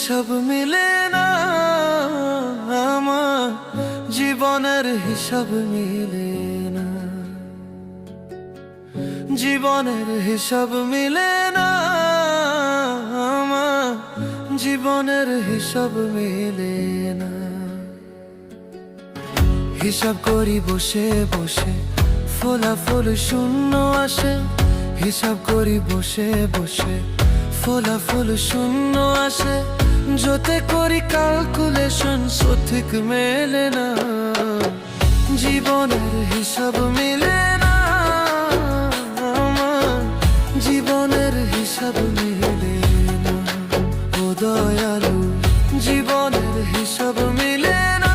হিসাব মিলে না, আমার জীবনের হিসাব মিলে না, জীবনের হিসাব মিলে না, আমার জীবনের হিসাব মিলে না। হিসাব করি বসে বসে, ফলাফল শূন্য আসে। হিসাব করি বসে বসে, ফলাফল শূন্য আসে। যতে করি ক্যালকুলেশন সঠিক মেলে না, জীবনের হিসাব মিলে না, আমার জীবনের হিসাব মিলে না। ও দয়ালু, জীবনের হিসাব